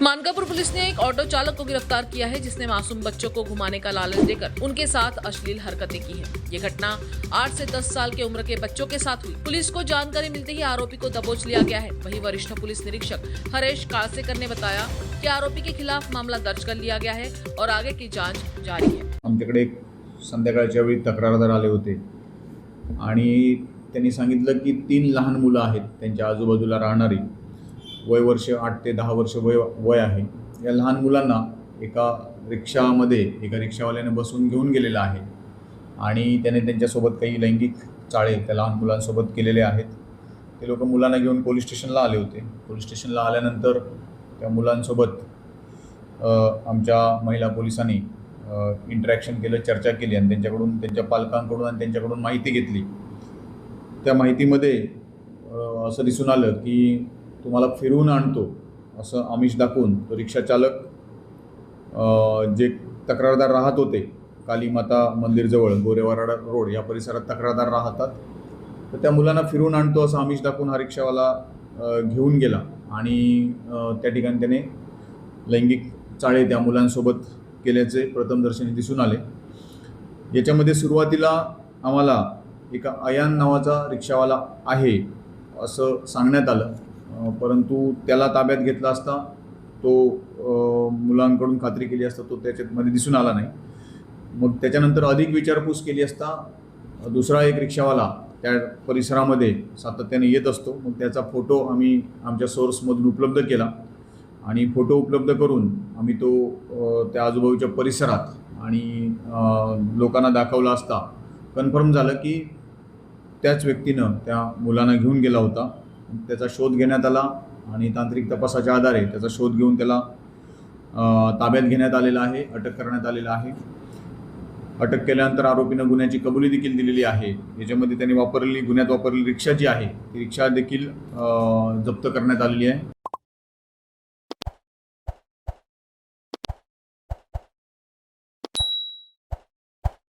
Mankapur police ने एक auto चालक को गिरफ्तार किया है जिसने मासूम बच्चों को घुमाने का लालच देकर उनके साथ अश्लील हरकतें की हैं। ये घटना 8 से 10 साल के उम्र के बच्चों के साथ हुई। पुलिस को जानकारी मिलते ही आरोपी को दबोच लिया गया है। वहीं वरिष्ठ पुलिस निरीक्षक हरेश काळसेकर ने बताया कि आरोपी के खिलाफ मामला दर्ज कर लिया गया है और आगे की जाँच जारी है। आमच्याकडे एक संध्याकाळच्या वेळी तक्रारदार आले होते आणि त्यांनी सांगितलं की 3 लहान मुलं आहेत त्यांच्या आजूबाजूला राहणारी, वय वर्ष 8 ते 10 वर्ष वय आहे। या लहान मुलांना एका रिक्षामध्ये एका रिक्षावाल्याने बसवून घेऊन गेलेला आहे आणि त्याने त्यांच्यासोबत काही लैंगिक चाळे त्या लहान मुलांसोबत केलेले आहेत। ते लोक मुलांना घेऊन पोलीस स्टेशनला आले होते। पोलीस स्टेशनला आल्यानंतर त्या मुलांसोबत आमच्या महिला पोलिसांनी इंटरॅक्शन केलं, चर्चा केली आणि त्यांच्याकडून, त्यांच्या पालकांकडून आणि त्यांच्याकडून माहिती घेतली। त्या माहितीमध्ये असं दिसून आलं की तुम्हाला फिरवून आणतो असं आमिष दाखवून तो रिक्षा चालक जे तक्रारदार राहत होते कालीमाता मंदिरजवळ गोरेवाडा रोड या परिसरात तक्रारदार राहतात, तर त्या मुलांना फिरवून आणतो असं आमिष दाखवून हा रिक्षावाला घेऊन गेला आणि त्या ठिकाणी त्याने लैंगिक चाळे त्या मुलांसोबत केल्याचे प्रथमदर्शनी दिसून आले। याच्यामध्ये सुरुवातीला आम्हाला एका अयान नावाचा रिक्षावाला आहे असं सांगण्यात आलं, परंतु त्याला ताब्यात घेतला असता तो मुलांकडून खात्री केली असता तो त्याच्यामध्ये दिसून आला नाही। मग त्याच्यानंतर अधिक विचारपूस केली असता दुसरा एक रिक्षावाला त्या परिसरामध्ये सातत्याने येत असतो। मग त्याचा फोटो आम्ही आमच्या सोर्समधून उपलब्ध केला आणि फोटो उपलब्ध करून आम्ही तो त्या आजूबाजूच्या परिसरात आणि लोकांना दाखवला असता कन्फर्म झालं की त्याच व्यक्तीनं त्या मुलांना घेऊन गेला होता। त्याचा शोध घेण्यात आला आणि तांत्रिक तपासाच्या आधारे त्याचा शोध घेऊन त्याला ताब्यात घेण्यात आलेला आहे, अटक करण्यात आलेला आहे। अटक केल्यानंतर आरोपीनं गुन्ह्याची कबुली देखील दिलेली आहे। याच्यामध्ये त्यांनी गुन्ह्यात वापरलेली रिक्षा जी आहे ती रिक्षा देखील जप्त करण्यात आलेली आहे।